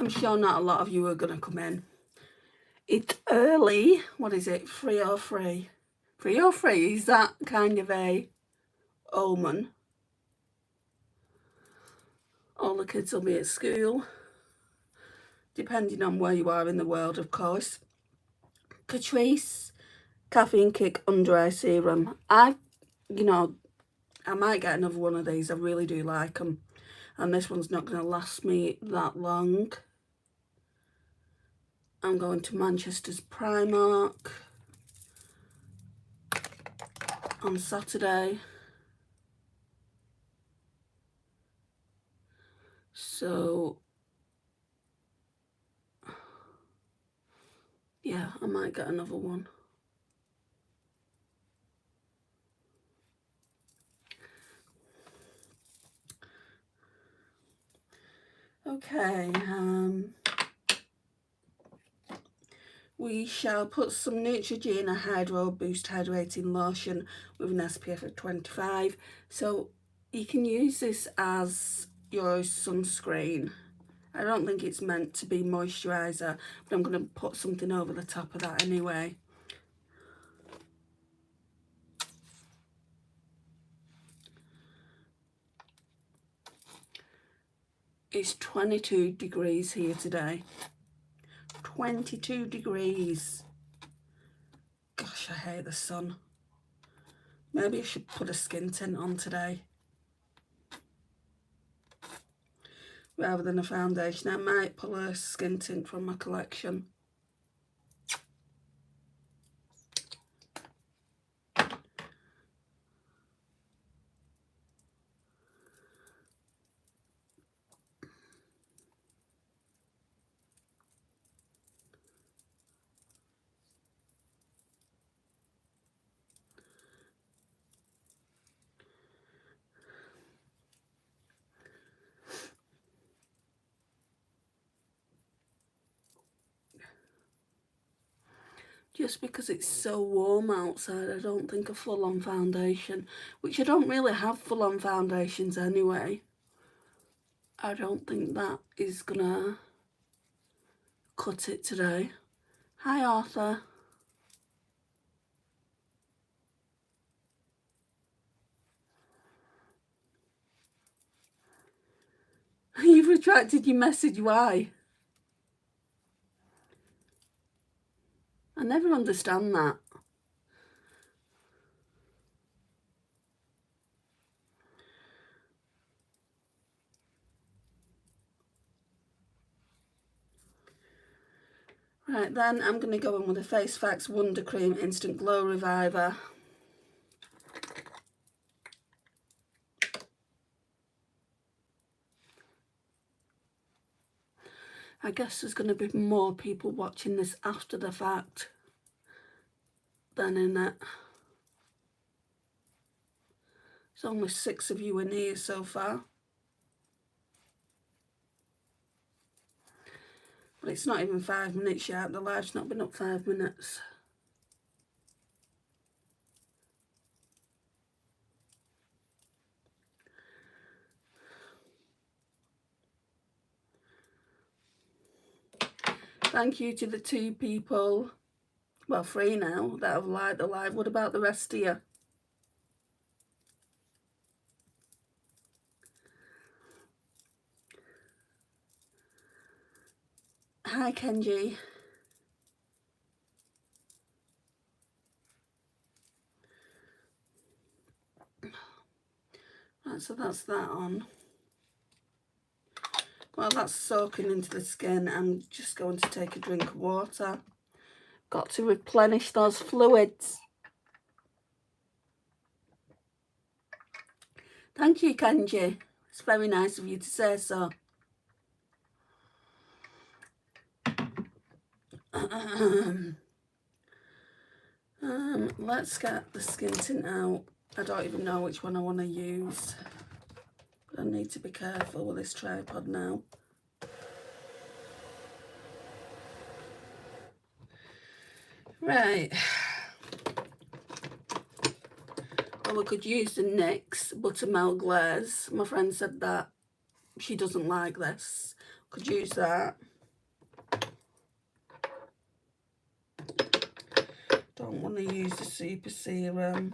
I'm sure not a lot of you are going to come in. It's early. What is it? 3:03. 3:03, is that kind of a omen? All the kids will be at school, depending on where you are in the world, of course. Catrice Caffeine Kick Under Eye Serum. I might get another one of these. I really do like them. And this one's not going to last me that long. I'm going to Manchester's Primark on Saturday. So, yeah, I might get another one. Okay, we shall put some Neutrogena Hydro Boost Hydrating Lotion with an SPF of 25. So you can use this as your sunscreen. I don't think it's meant to be moisturiser, but I'm going to put something over the top of that anyway. It's 22 degrees here today. 22 degrees. Gosh, I hate the sun. Maybe I should put a skin tint on today rather than a foundation. I might pull a skin tint from my collection. Just because it's so warm outside, I don't think a full-on foundation, which I don't really have full-on foundations anyway, I don't think that is gonna cut it today. Hi, Arthur. You've retracted your message, why? I never understand that. Right, then I'm going to go in with the Face Facts Wonder Cream Instant Glow Reviver. I guess there's going to be more people watching this after the fact than in it. There's only 6 of you in here so far. But it's not even 5 minutes yet. The live's not been up 5 minutes. Thank you to the 2 people, well 3 now, that have liked the live. What about the rest of you? Hi Kenji. Right, so that's that on. Well, that's soaking into the skin. I'm just going to take a drink of water. Got to replenish those fluids. Thank you, Kenji. It's very nice of you to say so. Let's get the skin tint out. I don't even know which one I want to use. But I need to be careful with this tripod now. Right. Well, we could use the NYX Buttermilk Glaze. My friend said that she doesn't like this. Could use that. Don't want to use the super serum.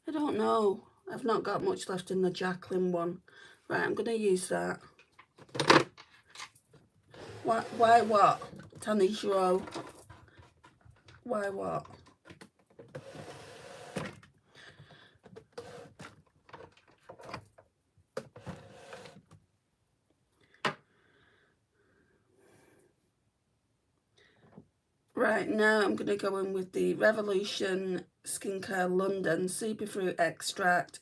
I don't know. I've not got much left in the Jacqueline one. Right, I'm going to use that. Why what? Tanishiro. Why what? Right, now I'm going to go in with the Revolution Skincare London Superfruit Extract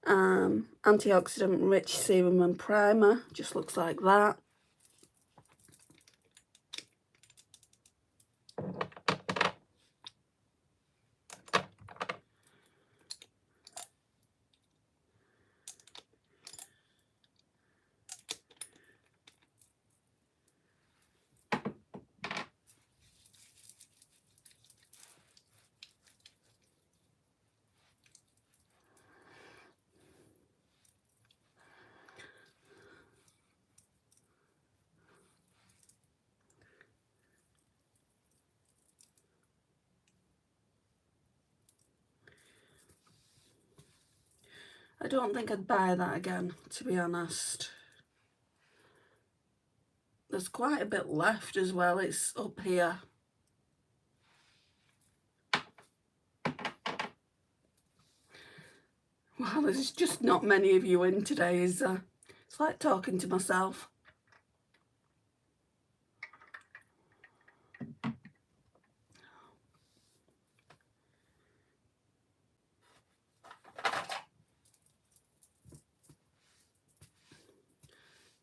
Antioxidant Rich Serum and Primer. Just looks like that. I don't think I'd buy that again, to be honest. There's quite a bit left as well. It's up here. Wow, there's just not many of you in today, is there? It's like talking to myself.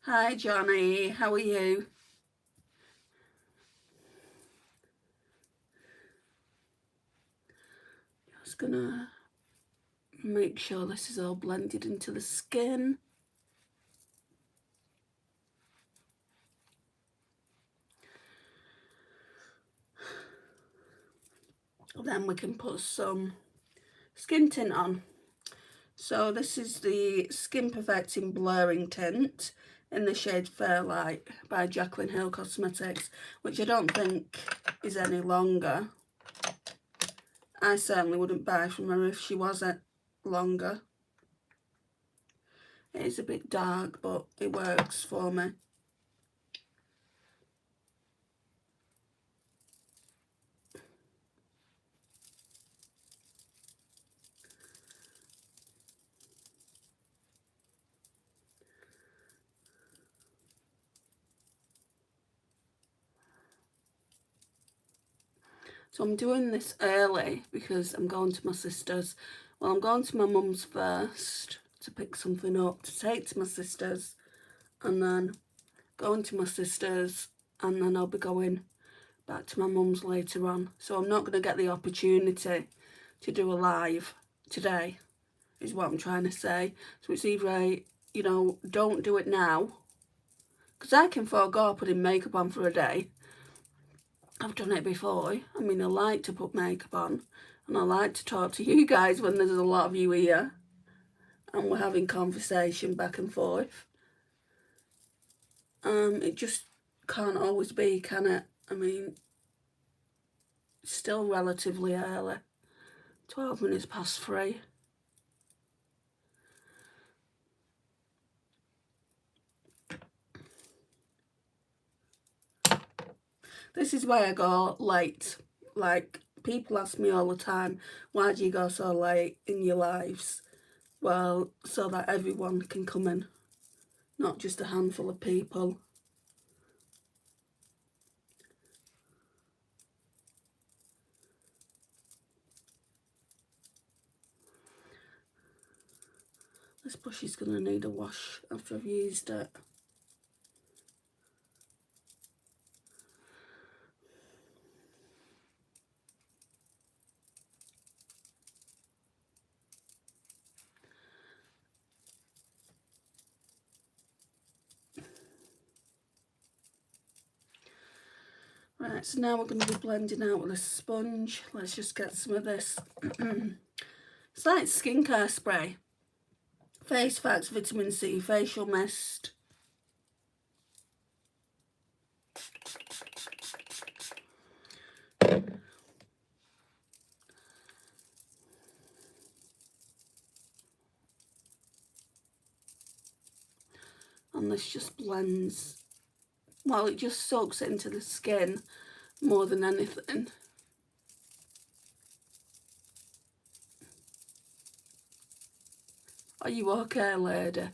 Hi Johnny, how are you? Just gonna make sure this is all blended into the skin. Then we can put some skin tint on. So this is the Skin Perfecting Blurring Tint in the shade Fairlight by Jacqueline Hill Cosmetics, which I don't think is any longer. I certainly wouldn't buy from her if she wasn't longer. It is a bit dark, but it works for me. So I'm doing this early because I'm going to my sister's. Well, I'm going to my mum's first to pick something up to take to my sister's, and then going to my sister's, and then I'll be going back to my mum's later on. So I'm not going to get the opportunity to do a live today, is what I'm trying to say. So it's either, you know, don't do it now, because I can forego putting makeup on for a day. I've done it before. I mean, I like to put makeup on, and I like to talk to you guys when there's a lot of you here and we're having conversation back and forth. It just can't always be, can it? I mean, it's still relatively early. 12 minutes past 3. This is why I go late. Like, people ask me all the time, why do you go so late in your lives? Well, so that everyone can come in, not just a handful of people. This brush is going to need a wash after I've used it. Right, so now we're going to be blending out with a sponge. Let's just get some of this. It's like skincare spray. Face Facts Vitamin C Facial Mist. And this just blends, well, it just soaks it into the skin more than anything. Are you okay, lady?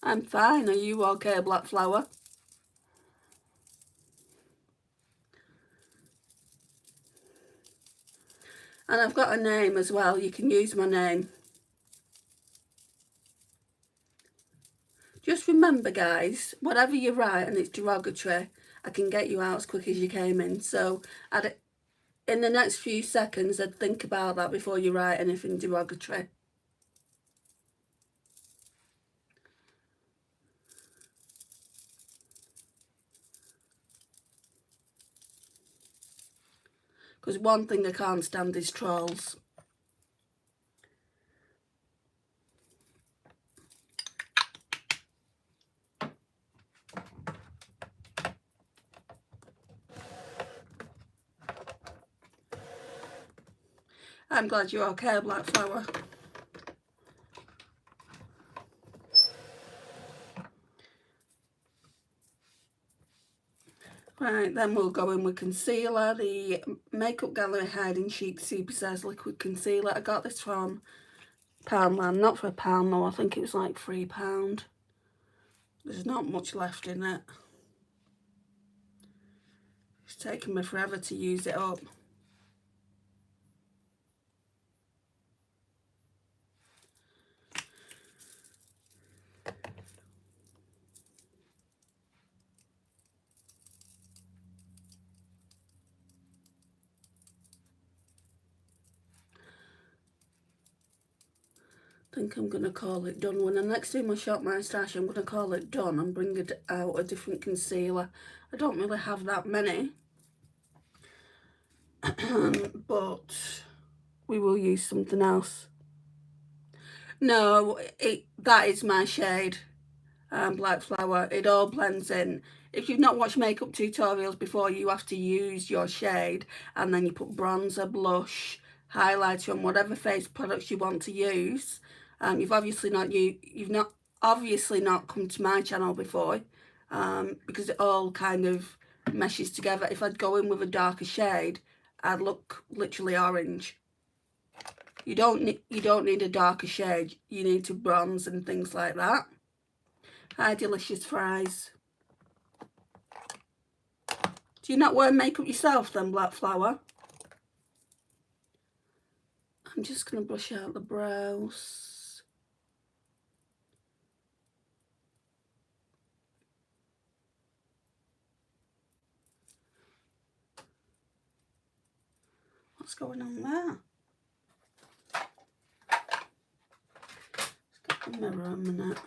I'm fine. Are you okay, Black Flower? And I've got a name as well. You can use my name. Just remember, guys, whatever you write and it's derogatory, I can get you out as quick as you came in. So in the next few seconds, I'd think about that before you write anything derogatory. Because one thing I can't stand is trolls. I'm glad you're okay, Black Flower. Right, then we'll go in with concealer. The Makeup Gallery Hiding Chic Super Size Liquid Concealer. I got this from Poundland, not for £1 though, I think it was like £3. There's not much left in it. It's taken me forever to use it up. I think I'm going to call it done. When I next do my Shop My Stash, I'm going to call it done and bring it out a different concealer. I don't really have that many. But we will use something else. No, that is my shade, Black Flower. It all blends in. If you've not watched makeup tutorials before, you have to use your shade and then you put bronzer, blush, highlighter on whatever face products you want to use. You've obviously not come to my channel before, because it all kind of meshes together. If I'd go in with a darker shade, I'd look literally orange. You don't need a darker shade. You need to bronze and things like that. Hi, Delicious Fries. Do you not wear makeup yourself then, Black Flower? I'm just going to brush out the brows. What's going on there? Let's get the mirror a minute.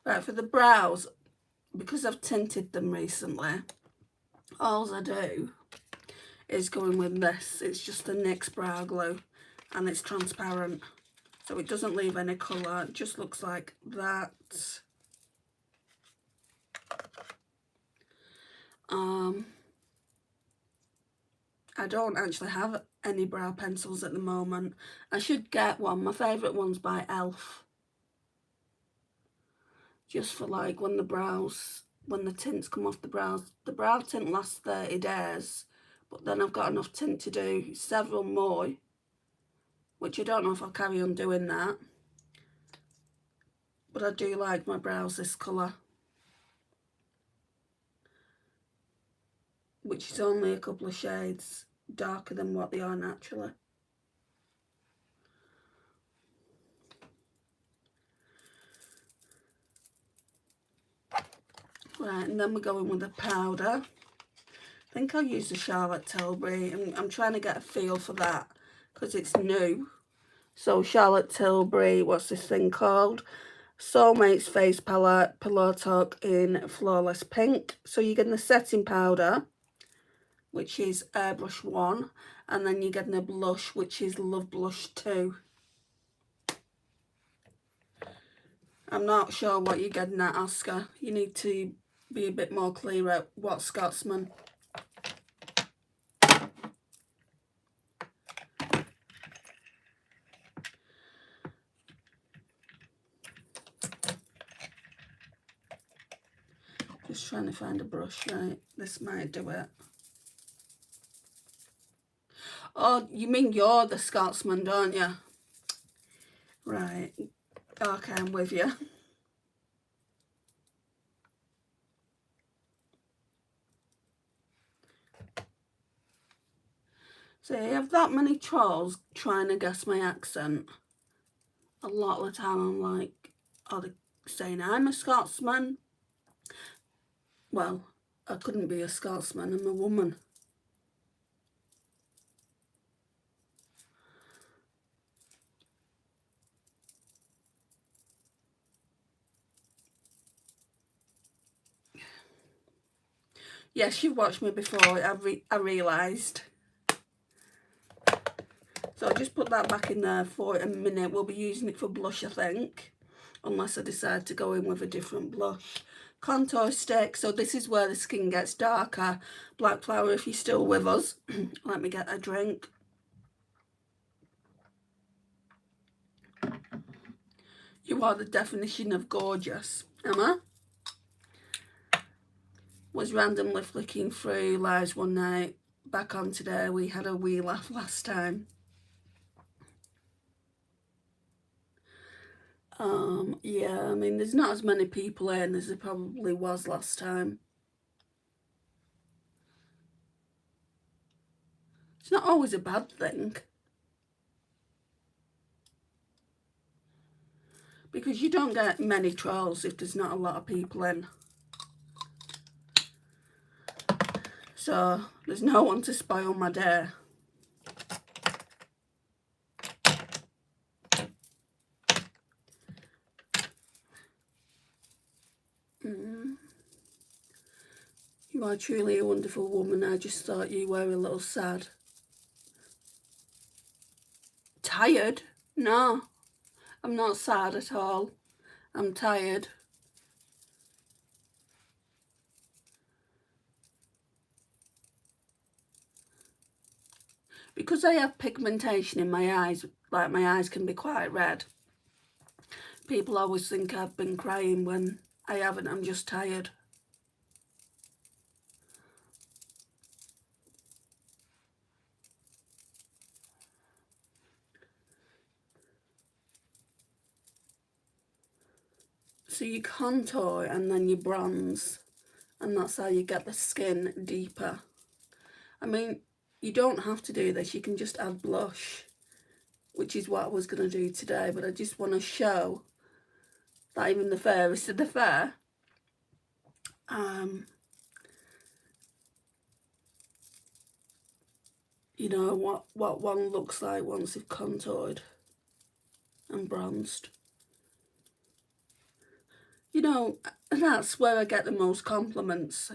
Right, for the brows, because I've tinted them recently, all I do is go in with this. It's just a NYX brow glue and it's transparent, so it doesn't leave any colour. It just looks like that. I don't actually have any brow pencils at the moment. I should get one. My favourite one's by Elf. Just for like when the tints come off the brows. The brow tint lasts 30 days, but then I've got enough tint to do several more, which I don't know if I'll carry on doing that. But I do like my brows this colour, which is only a couple of shades darker than what they are naturally. Right, and then we're going with the powder. I think I'll use the Charlotte Tilbury. I'm trying to get a feel for that because it's new. So Charlotte Tilbury, what's this thing called? Soulmates Face Palette, Pillow Talk in Flawless Pink. So you're getting the setting powder, which is Airbrush 1, and then you're getting a blush, which is Love Blush 2. I'm not sure what you're getting at, Oscar. You need to be a bit more clear at what Scotsman. just trying to find a brush. Right, this might do it. Oh, you mean you're the Scotsman, don't you? Right. Okay, I'm with you. So you have that many trolls trying to guess my accent. A lot of the time I'm like, are they saying I'm a Scotsman? Well, I couldn't be a Scotsman, I'm a woman. Yes, you've watched me before, I realised. So I'll just put that back in there for a minute. We'll be using it for blush, I think, unless I decide to go in with a different blush. Contour stick, so this is where the skin gets darker. Black flower, if you're still with us. Let me get a drink. You are the definition of gorgeous, Emma. Was randomly flicking through lives one night. Back on today, we had a wee laugh last time. Yeah, I mean, there's not as many people in as there probably was last time. It's not always a bad thing, because you don't get many trolls if there's not a lot of people in. So there's no one to spoil my day. You are truly a wonderful woman. I just thought you were a little sad. Tired? No, I'm not sad at all. I'm tired. Because I have pigmentation in my eyes, like my eyes can be quite red. People always think I've been crying when I haven't, I'm just tired. So you contour and then you bronze, and that's how you get the skin deeper. I mean, you don't have to do this, you can just add blush, which is what I was going to do today, but I just want to show that even the fairest of the fair, you know, what one looks like once they've contoured and bronzed. You know, and that's where I get the most compliments,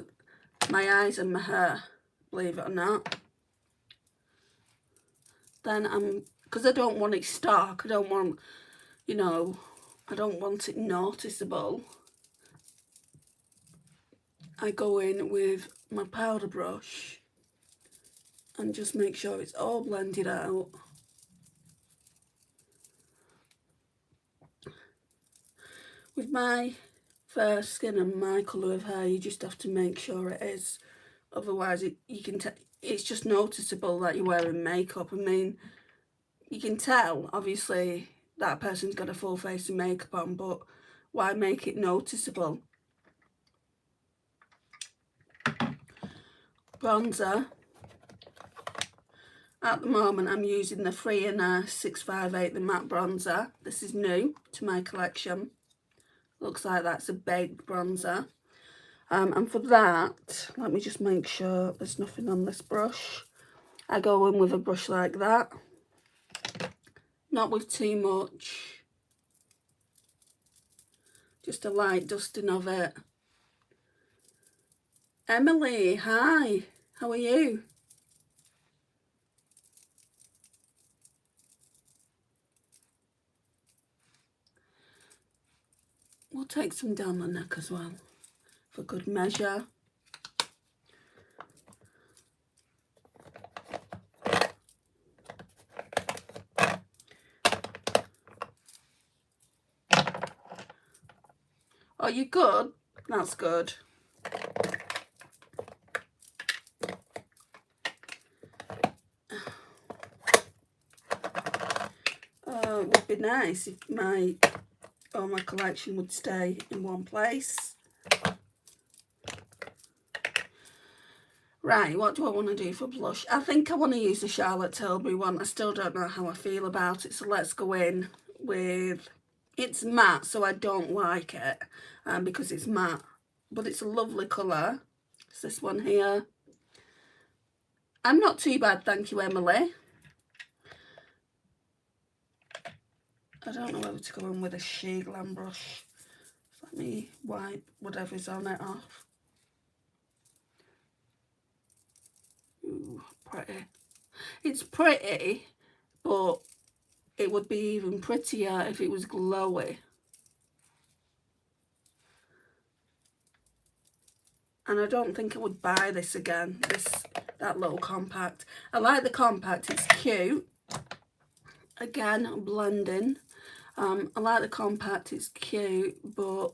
my eyes and my hair, believe it or not. Then because I don't want it stark, I don't want, you know, I don't want it noticeable. I go in with my powder brush and just make sure it's all blended out. With my fair skin and my colour of hair, you just have to make sure it is. Otherwise, it's just noticeable that you're wearing makeup. I mean, you can tell, obviously, that person's got a full face of makeup on, but why make it noticeable? Bronzer. At the moment, I'm using the Freya 658, the matte bronzer. This is new to my collection. Looks like that's a baked bronzer. And for that, let me just make sure there's nothing on this brush. I go in with a brush like that. Not with too much. Just a light dusting of it. Emily, hi. How are you? We'll take some down the neck as well, for good measure. Oh, you good? That's good. it would be nice if all my collection would stay in one place. Right, what do I want to do for blush? I think I want to use the Charlotte Tilbury one. I still don't know how I feel about it, so let's go in with... It's matte, so I don't like it because it's matte, but it's a lovely colour. It's this one here. I'm not too bad, thank you, Emily. I don't know whether to go in with a Shea Glam brush. Let me wipe whatever's on it off. Ooh, pretty. It's pretty, but it would be even prettier if it was glowy. And I don't think I would buy this again, that little compact. I like the compact, it's cute. Again, blending. I like the compact, it's cute, but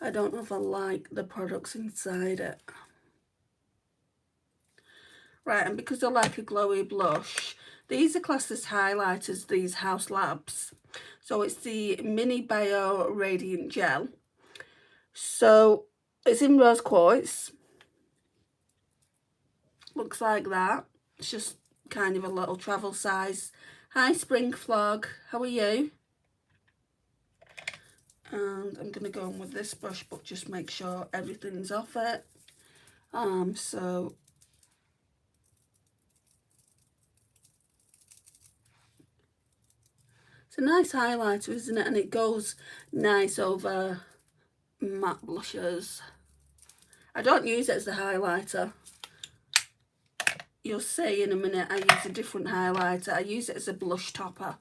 I don't know if I like the products inside it. Right, and because I like a glowy blush, these are classed as highlighters, these House Labs. So it's the Mini Bio Radiant Gel. So it's in rose quartz. Looks like that. It's just kind of a little travel size. Hi Spring Flog, how are you? And I'm going to go in with this brush, but just make sure everything's off it. So it's a nice highlighter, isn't it? And it goes nice over matte blushes. I don't use it as a highlighter. You'll see in a minute I use a different highlighter. I use it as a blush topper.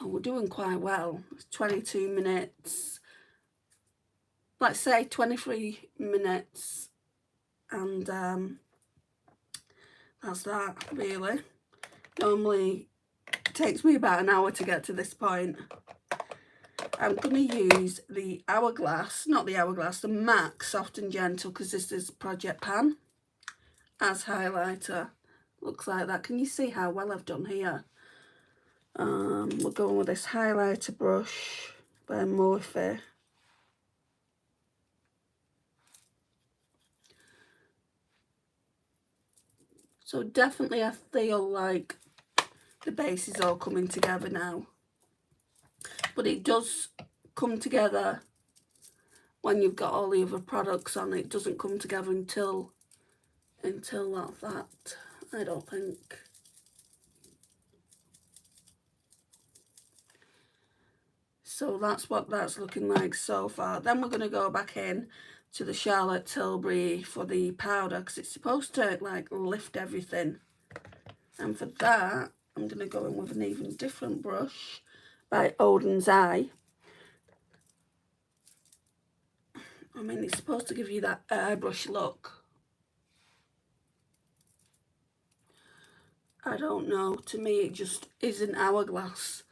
Oh, we're doing quite well. It's 22 minutes. Let's say 23 minutes. And that's that, really. Normally it takes me about an hour to get to this point. I'm going to use the Hourglass, not the Hourglass, the MAC Soft and Gentle, because this is Project Pan, as highlighter. Looks like that. Can you see how well I've done here? We're going with this highlighter brush by Morphe. So definitely I feel like the base is all coming together now. But it does come together when you've got all the other products on. It doesn't come together until like that, I don't think. So that's what that's looking like so far. Then we're going to go back in to the Charlotte Tilbury for the powder, because it's supposed to like lift everything. And for that, I'm going to go in with an even different brush by Odin's Eye. I mean, it's supposed to give you that airbrush look. I don't know. To me, it just isn't Hourglass.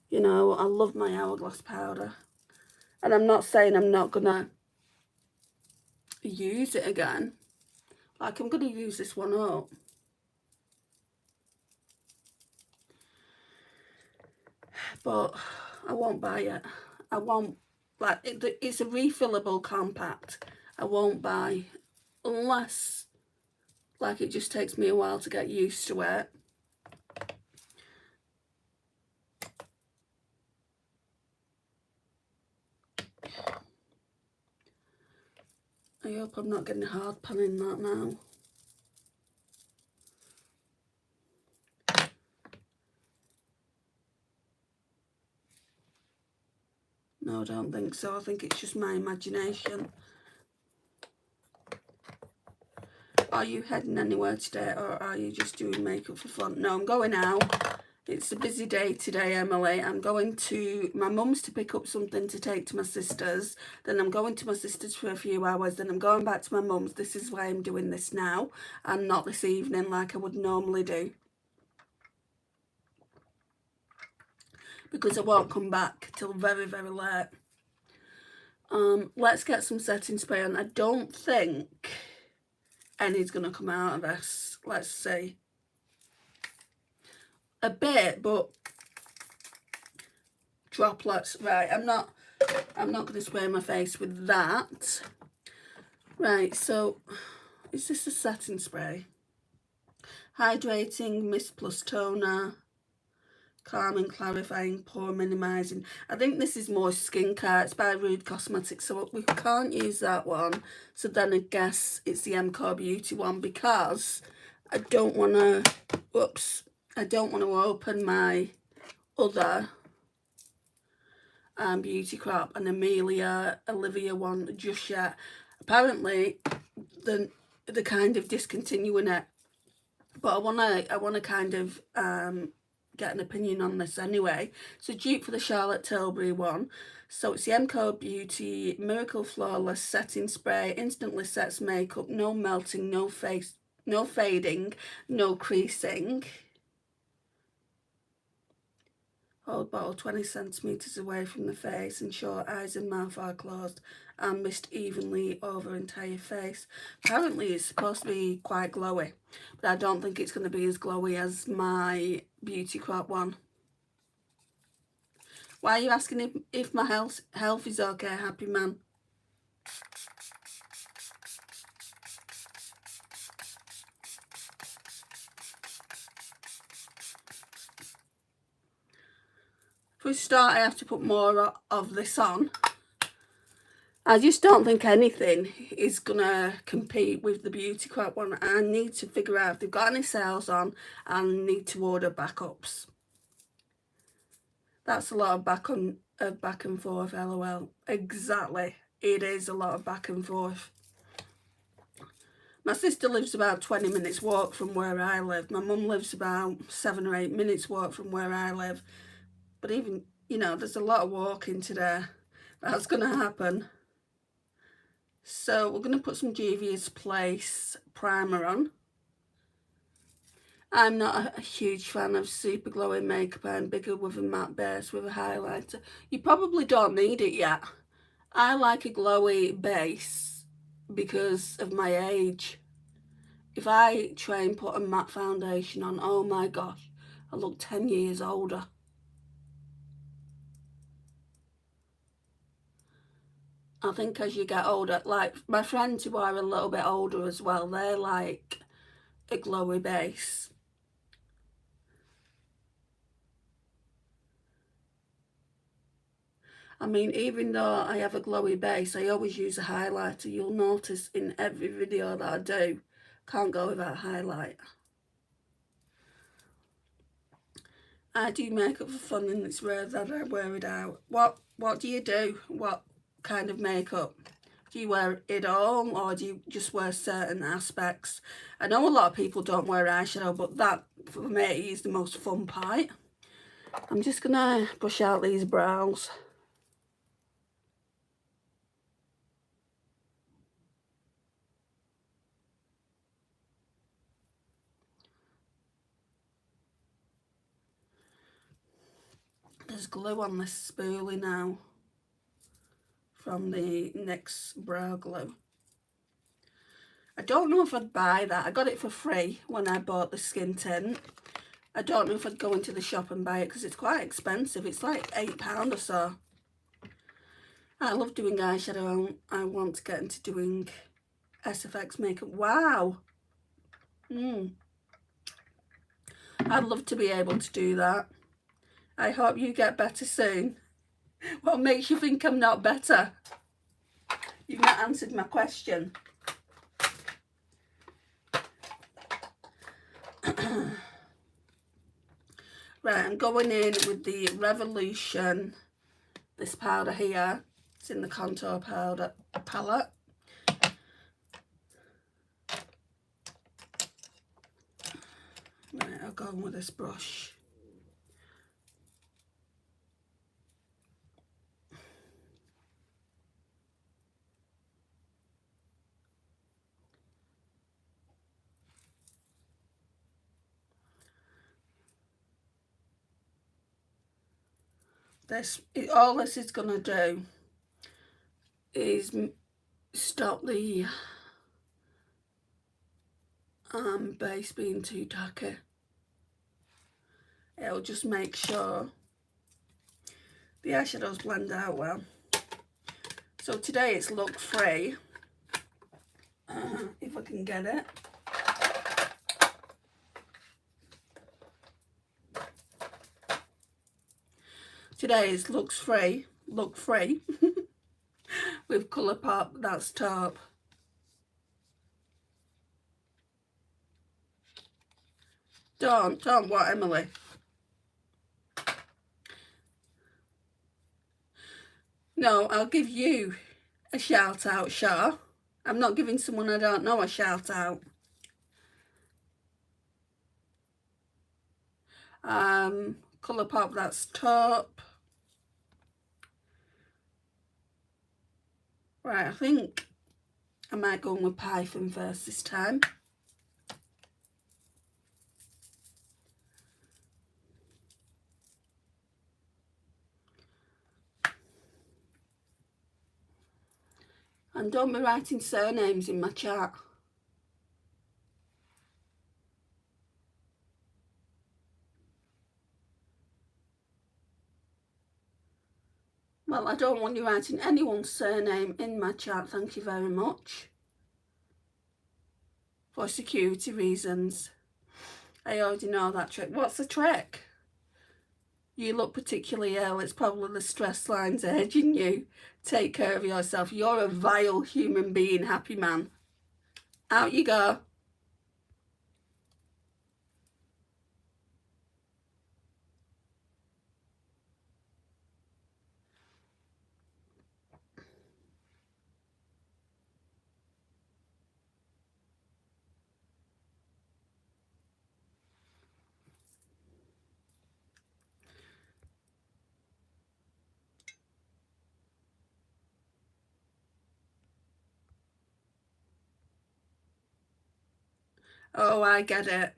You know, I love my Hourglass powder. And I'm not saying I'm not going to use it again. Like, I'm going to use this one up. But I won't buy it. I won't, like, it's a refillable compact. I won't buy unless, like, it just takes me a while to get used to it. I hope I'm not getting hard panning that now. No, I don't think so. I think it's just my imagination. Are you heading anywhere today, or are you just doing makeup for fun? No, I'm going out. It's a busy day today, Emily. I'm going to my mum's to pick up something to take to my sister's. Then I'm going to my sister's for a few hours. Then I'm going back to my mum's. This is why I'm doing this now and not this evening like I would normally do. Because I won't come back till very, very late. Let's get some setting spray on. I don't think any's going to come out of this. Let's see. A bit, but droplets. Right, I'm not going to spray my face with that. Right, so is this a setting spray? Hydrating mist plus toner, calming, clarifying, pore minimizing. I think this is more skincare. It's by Rude Cosmetics, so we can't use that one. So then I guess it's the MCO Beauty one, because I don't want to, whoops, I don't want to open my other Beauty Crop and Olivia one just yet. Apparently they're kind of discontinuing it, but I wanna kind of get an opinion on this anyway. So dupe for the Charlotte Tilbury one. So it's the MCO Beauty Miracle Flawless Setting Spray. Instantly sets makeup, no melting, no fading, no creasing. Hold bottle 20 centimetres away from the face, ensure eyes and mouth are closed, and mist evenly over entire face. Apparently it's supposed to be quite glowy, but I don't think it's going to be as glowy as my Beauty Crop one. Why are you asking if my health is okay, happy man? For a start, I have to put more of this on. I just don't think anything is gonna compete with the Beauty Crop one. I need to figure out if they've got any sales on, and need to order backups. That's a lot of back and forth, lol. Exactly, it is a lot of back and forth. My sister lives about 20 minutes walk from where I live. My mum lives about 7 or 8 minutes walk from where I live. But even, you know, there's a lot of walking today. That's going to happen. So we're going to put some Juvia's Place primer on. I'm not a huge fan of super glowing makeup. I'm bigger with a matte base with a highlighter. You probably don't need it yet. I like a glowy base because of my age. If I try and put a matte foundation on, oh my gosh, I look 10 years older. I think as you get older, like my friends who are a little bit older as well, they're like a glowy base. I mean, even though I have a glowy base, I always use a highlighter. You'll notice in every video that I do, can't go without highlight. I do makeup for fun, and it's rare that I wear it out. What do you do? What kind of makeup? Do you wear it all, or do you just wear certain aspects? I know a lot of people don't wear eyeshadow, but that, for me, is the most fun part. I'm just gonna brush out these brows. There's glue on this spoolie now from the NYX Brow Glue. I don't know if I'd buy that. I got it for free when I bought the skin tint. I don't know if I'd go into the shop and buy it because it's quite expensive. It's like £8 or so. I love doing eyeshadow. I want to get into doing SFX makeup. Wow. I'd love to be able to do that. I hope you get better soon. What makes you think I'm not better? You've not answered my question. Right, I'm going in with the Revolution, this powder here. It's in the contour powder palette. Right, I'll go in with this brush. All this is going to do is stop the base being too tacky. It'll just make sure the eyeshadows blend out well. So today it's look free, if I can get it. Today is look free with Colourpop, that's Taupe. Don't what, Emily? No, I'll give you a shout out, sure. I'm not giving someone I don't know a shout out. Colourpop, that's Taupe. Right, I think I might go in with Python first this time. And don't be writing surnames in my chat. Well, I don't want you writing anyone's surname in my chat, thank you very much. For security reasons. I already know that trick. What's the trick? You look particularly ill. It's probably the stress lines edging you. Take care of yourself. You're a vile human being, happy man. Out you go. Oh, I get it.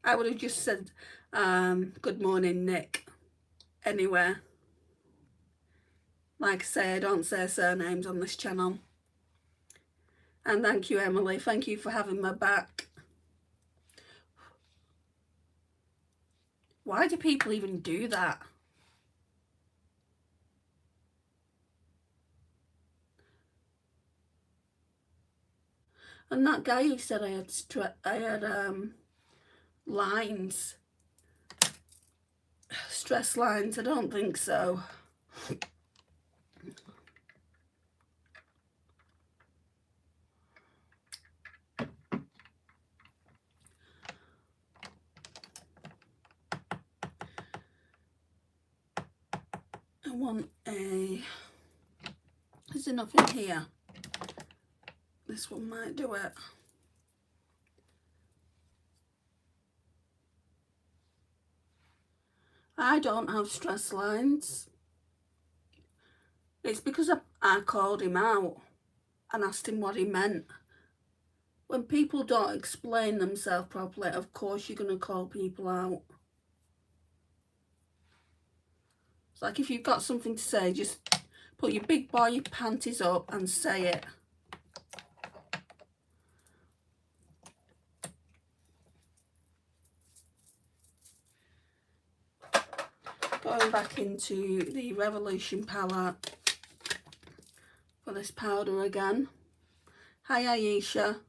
I would have just said, good morning, Nick. Anyway. Like I say, I don't say surnames on this channel. And thank you, Emily. Thank you for having my back. Why do people even do that? And that guy who said I had lines, stress lines, I don't think so. I want a, there's enough in here. This one might do it. I don't have stress lines. It's because I called him out and asked him what he meant. When people don't explain themselves properly, of course you're going to call people out. It's like if you've got something to say, just put your big boy panties up and say it. Going back into the Revolution palette for this powder again. Hi Aisha.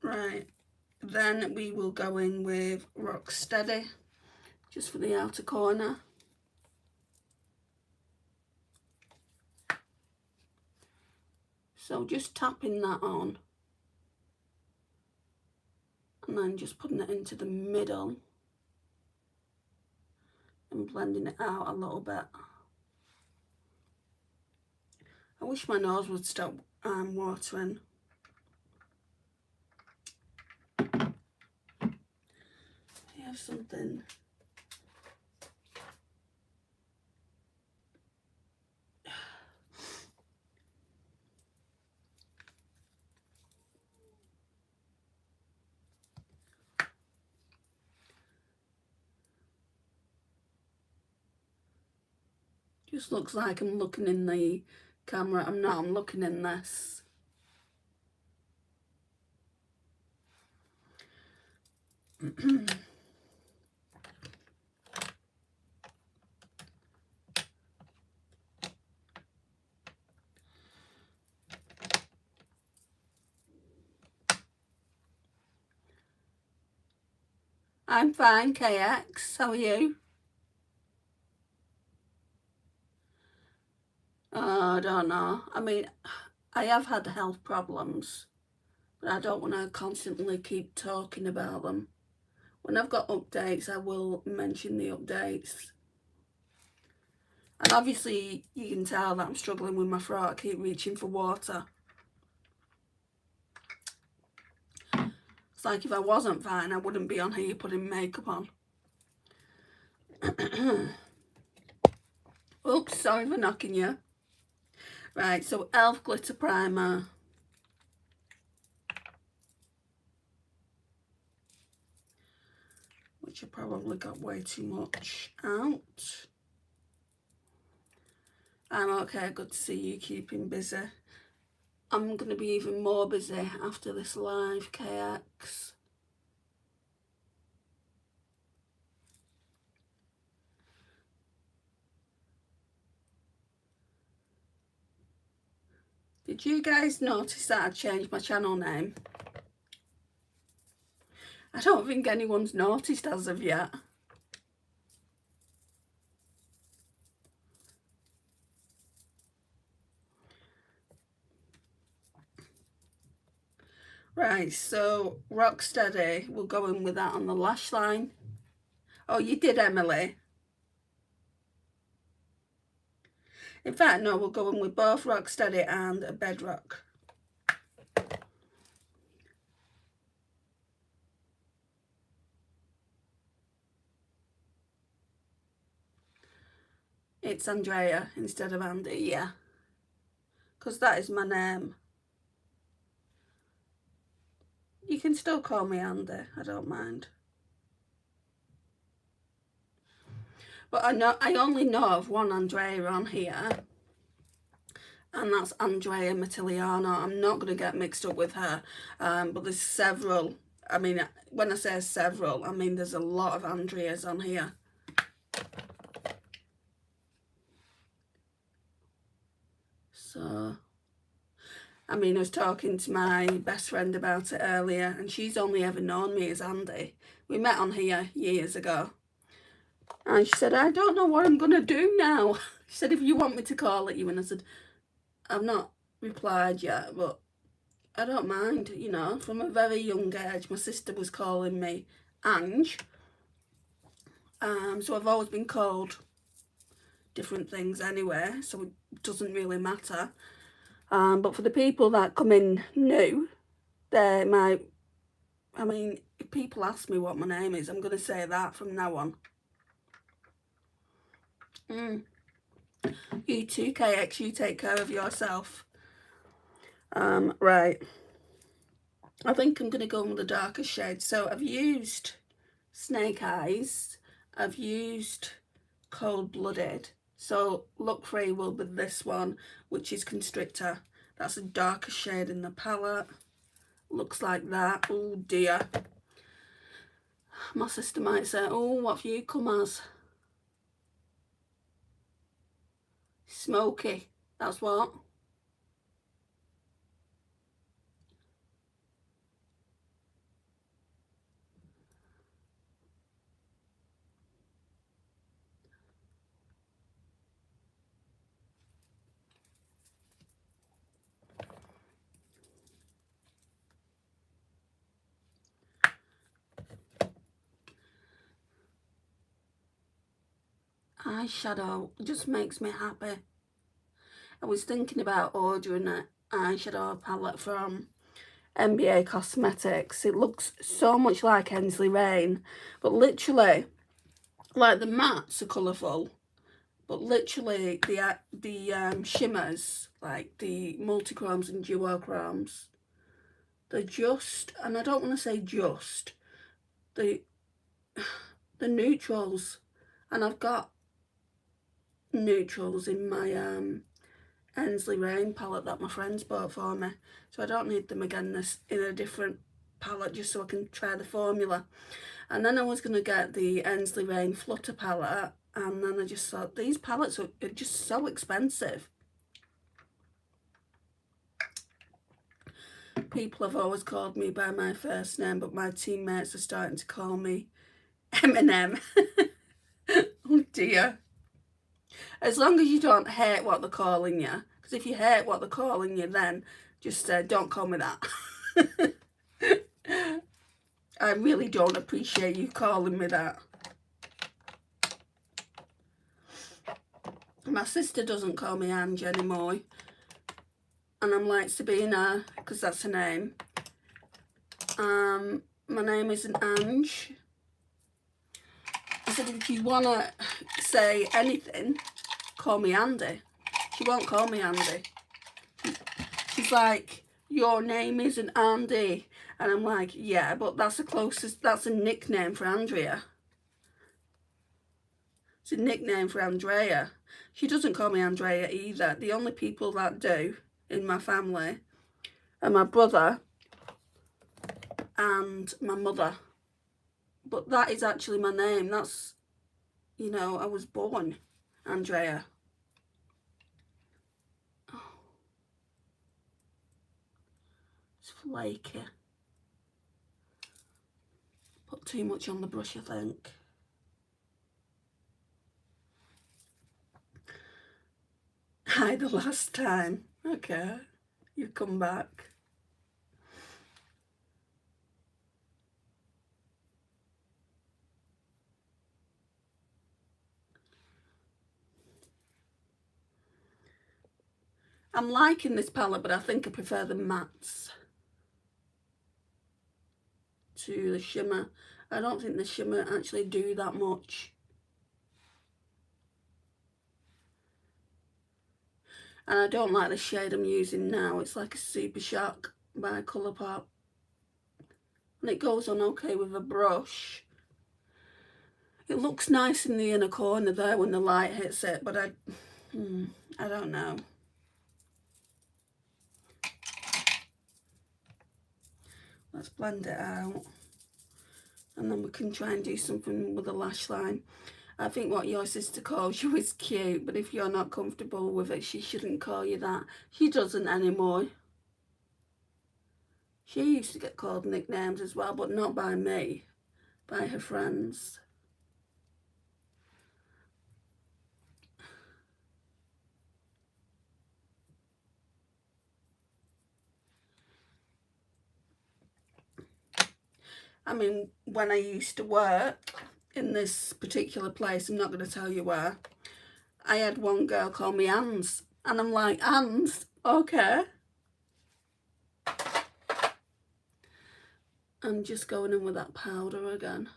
Right, then we will go in with Rocksteady, just for the outer corner. So just tapping that on. and then just putting it into the middle and blending it out a little bit. I wish my nose would stop watering. I have something. Just looks like I'm looking in the camera. I'm not, I'm looking in this. I'm fine, KX. How are you? I don't know. I mean, I have had health problems, but I don't want to constantly keep talking about them. When I've got updates, I will mention the updates. And obviously, you can tell that I'm struggling with my throat. I keep reaching for water. It's like if I wasn't fine, I wouldn't be on here putting makeup on. Oops, sorry for knocking you. Right, so e.l.f. glitter primer. Which I probably got way too much out. I'm okay, good to see you keeping busy. I'm going to be even more busy after this live, KX. Did you guys notice that I changed my channel name? I don't think anyone's noticed as of yet. Right, so Rocksteady, we'll go in with that on the lash line. Oh, you did, Emily. In fact, no, we'll go in with both Rocksteady and Bedrock. It's Andrea instead of Andy, yeah. Because that is my name. You can still call me Andy, I don't mind. But I only know of one Andrea on here. And that's Andrea Mattiliano. I'm not going to get mixed up with her. But there's several. I mean, when I say several, I mean there's a lot of Andreas on here. So, I mean, I was talking to my best friend about it earlier, and she's only ever known me as Andy. We met on here years ago. And she said, I don't know what I'm going to do now. She said, if you want me to call it you. And I said, I've not replied yet, but I don't mind, you know. From a very young age, my sister was calling me Ange. So I've always been called different things anyway, so it doesn't really matter. But for the people that come in new, they might, I mean, if people ask me what my name is, I'm going to say that from now on. You too, KX, you take care of yourself. Right. I think I'm going to go with the darker shade. So I've used Snake Eyes. I've used Cold Blooded. So look 3 will be this one, which is Constrictor. That's a darker shade in the palette. Looks like that. Oh dear. My sister might say, oh, what have you come as? Smoky. That's what? eyeshadow just makes me happy. I was thinking about ordering an eyeshadow palette from NBA Cosmetics. It looks so much like Hensley Rain, but literally, like the mattes are colourful, but literally the shimmers, like the multichromes and duochromes, they're just, and I don't want to say just, the neutrals, and I've got neutrals in my Hensley Rain palette that my friends bought for me, so I don't need them again this in a different palette, just so I can try the formula. And then I was going to get the Hensley Rain Flutter palette, and then I just thought these palettes are just so expensive. People have always called me by my first name, but my teammates are starting to call me Eminem. Oh dear. As long as you don't hate what they're calling you, because if you hate what they're calling you, then just don't call me that. I really don't appreciate you calling me that. My sister doesn't call me Ange anymore, and I'm like, Sabina, because that's her name. My name isn't Ange. I said, if you want to say anything, call me Andy. She won't call me Andy. She's like, your name isn't Andy. And I'm like, yeah, but that's the closest, that's a nickname for Andrea. It's a nickname for Andrea. She doesn't call me Andrea either. The only people that do in my family are my brother and my mother. But that is actually my name. That's, you know, I was born Andrea. Oh, it's flaky. Put too much on the brush, I think. Hi, the last time. Okay, you've come back. I'm liking this palette, but I think I prefer the mattes to the shimmer. I don't think the shimmer actually do that much. And I don't like the shade I'm using now. It's like a Super Shock by Colourpop. And it goes on okay with a brush. It looks nice in the inner corner there when the light hits it, but I don't know. Let's blend it out. And then we can try and do something with a lash line. I think what your sister calls you is cute, but if you're not comfortable with it, she shouldn't call you that. She doesn't anymore. She used to get called nicknames as well, but not by me, by her friends. I mean, when I used to work in this particular place, I'm not going to tell you where, I had one girl call me Ans, and I'm like, Ans? Okay. I'm just going in with that powder again.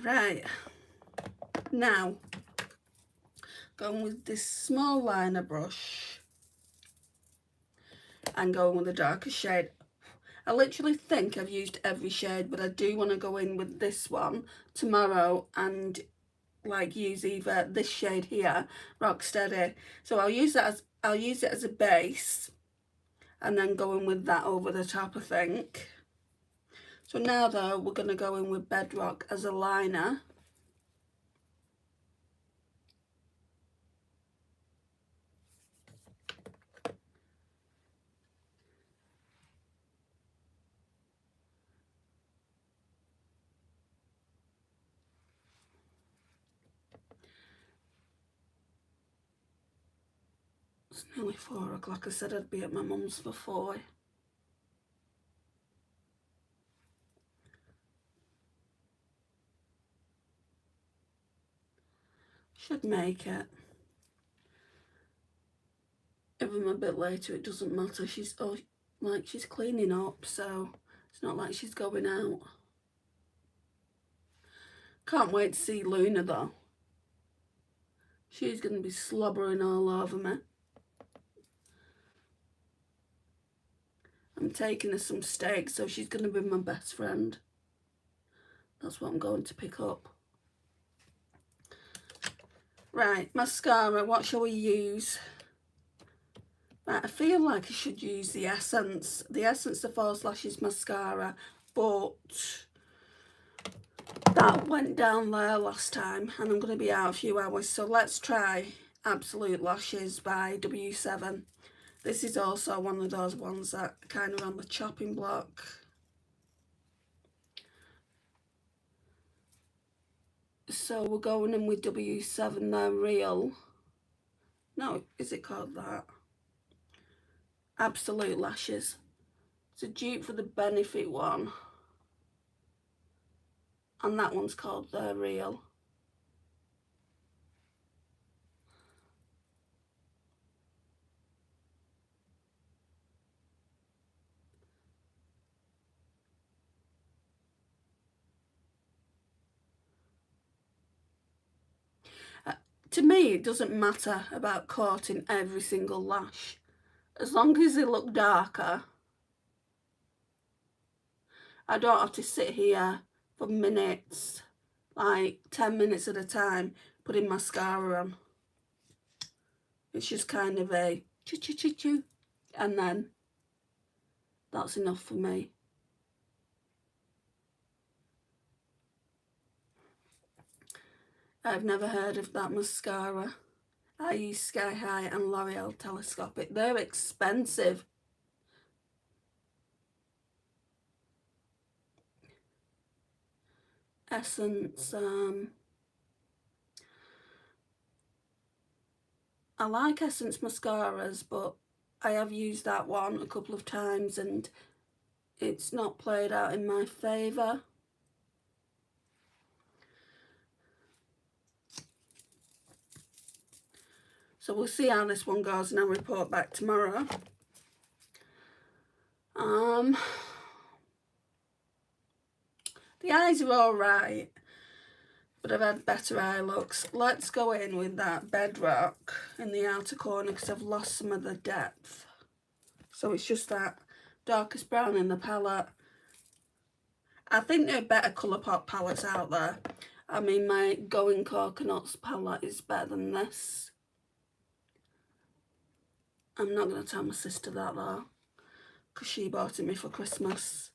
Right, now going with this small liner brush and going with a darker shade. I literally think I've used every shade, but I do want to go in with this one tomorrow and like use either this shade here, Rocksteady. So I'll use it as a base and then go in with that over the top, I think. So now though, we're going to go in with Bedrock as a liner. It's nearly 4 o'clock. I said I'd be at my mum's for 4. Should make it. If I'm a bit later, it doesn't matter. She's cleaning up, so it's not like she's going out. Can't wait to see Luna though. She's going to be slobbering all over me. I'm taking her some steak, so she's going to be my best friend. That's what I'm going to pick up. Right, mascara, what shall we use? Right, I feel like I should use the Essence. The Essence of False Lashes mascara, but that went down there last time and I'm going to be out a few hours. So let's try Absolute Lashes by W7. This is also one of those ones that kind of on the chopping block. So we're going in with W7 there, Real. No, is it called that? Absolute Lashes. It's a dupe for the Benefit one. And that one's called The Real. To me, it doesn't matter about coating every single lash. As long as they look darker, I don't have to sit here for minutes, like 10 minutes at a time, putting mascara on. It's just kind of a choo-choo-choo-choo, and then that's enough for me. I've never heard of that mascara. I use Sky High and L'Oreal Telescopic. They're expensive. Essence. I like Essence mascaras, but I have used that one a couple of times and it's not played out in my favour. So we'll see how this one goes and I'll report back tomorrow. The eyes are alright, but I've had better eye looks. Let's go in with that Bedrock in the outer corner because I've lost some of the depth. So it's just that darkest brown in the palette. I think there are better Colourpop palettes out there. I mean, my Going Coconuts palette is better than this. I'm not going to tell my sister that though, because she bought it me for Christmas.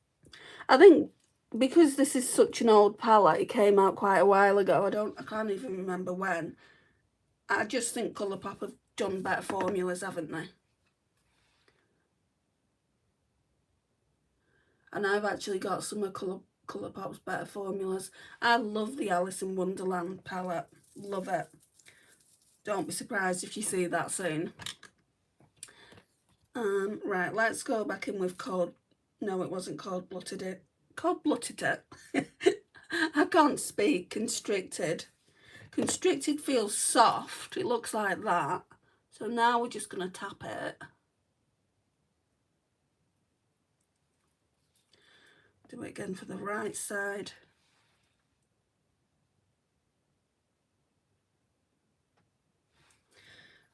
I think because this is such an old palette, it came out quite a while ago. I can't even remember when. I just think Colourpop have done better formulas, haven't they? And I've actually got some of Colourpop's better formulas. I love the Alice in Wonderland palette. Love it. Don't be surprised if you see that soon. Right, let's go back in with Cold. No, it wasn't Cold-Blooded. I can't speak. Constricted. Constricted feels soft. It looks like that. So now we're just going to tap it. Do it again for the right side.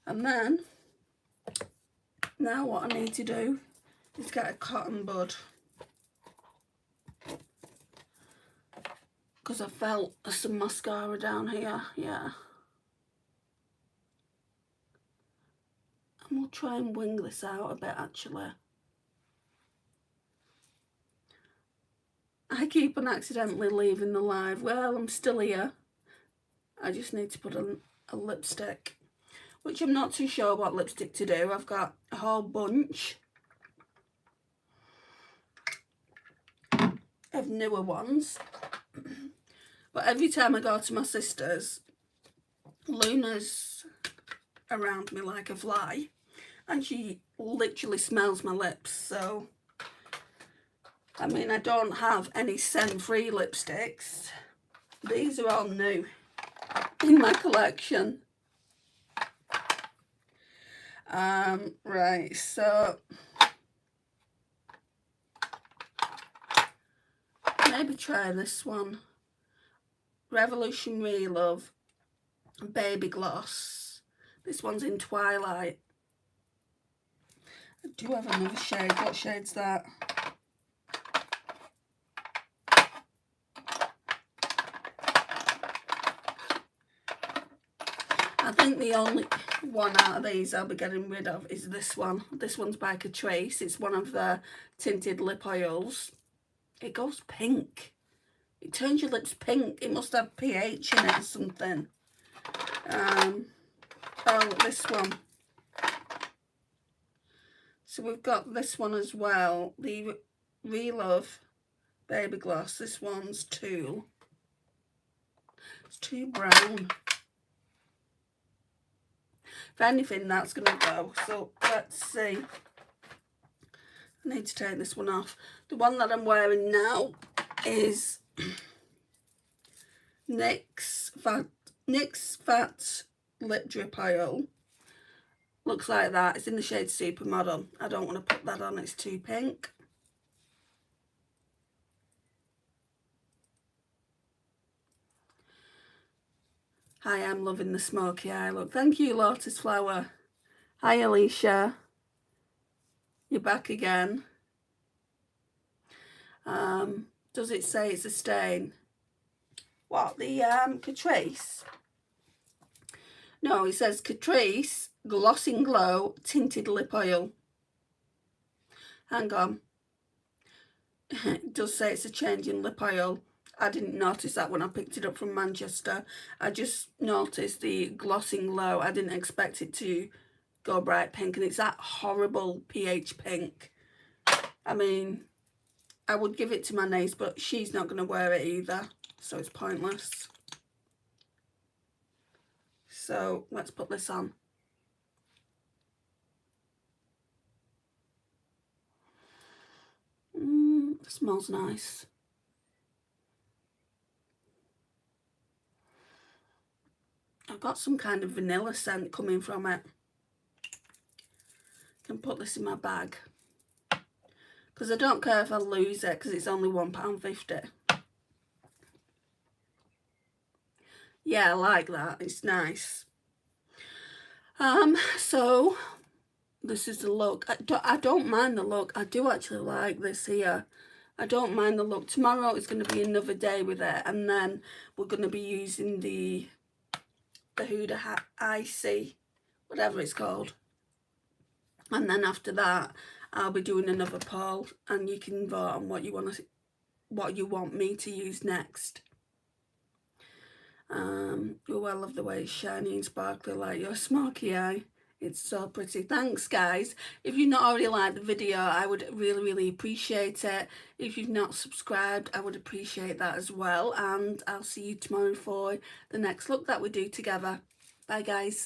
And then, now what I need to do is get a cotton bud. Because I felt some mascara down here, yeah. And we'll try and wing this out a bit actually. I keep on accidentally leaving the live. Well, I'm still here. I just need to put a lipstick, which I'm not too sure what lipstick to do. I've got a whole bunch of newer ones. But every time I go to my sister's, Luna's around me like a fly. and she literally smells my lips. So, I mean, I don't have any scent-free lipsticks. These are all new in my collection. Right, so maybe try this one. Revolutionary Love Baby Gloss. This one's in Twilight. I do have another shade. What shade's that? I think the only one out of these I'll be getting rid of is this one. This one's by Catrice. It's one of the tinted lip oils. It goes pink. It turns your lips pink. It must have pH in it or something. Oh, this one. So we've got this one as well. The Relove Baby Gloss. This one's Tulle. It's too brown. If anything, that's going to go. So let's see. I need to take this one off. The one that I'm wearing now is NYX Fat Lip Drip Oil. Looks like that. It's in the shade Supermodel. I don't want to put that on. It's too pink. Hi, I'm loving the smoky eye look. Thank you, Lotus Flower. Hi, Alicia. You're back again. Does it say it's a stain? What, the Catrice? No, it says Catrice Glossing Glow Tinted Lip Oil. Hang on. It does say it's a change in lip oil. I didn't notice that when I picked it up from Manchester. I just noticed the Glossing Glow. I didn't expect it to go bright pink, and it's that horrible pH pink. I mean, I would give it to my niece, but she's not going to wear it either, so it's pointless. So let's put this on. It smells nice. I've got some kind of vanilla scent coming from it. I can put this in my bag, because I don't care if I lose it, because it's only £1.50. Yeah, I like that. It's nice. So this is the look. I don't mind the look. I do actually like this here. I don't mind the look. Tomorrow is going to be another day with it, and then we're going to be using the Huda Hat Icy, whatever it's called. And then after that, I'll be doing another poll, and you can vote on what you want me to use next. Oh, I love the way it's shiny and sparkly like your smoky eye. It's so pretty. Thanks, guys. If you've not already liked the video, I would really appreciate it. If you've not subscribed, I would appreciate that as well. And I'll see you tomorrow for the next look that we do together. Bye, guys.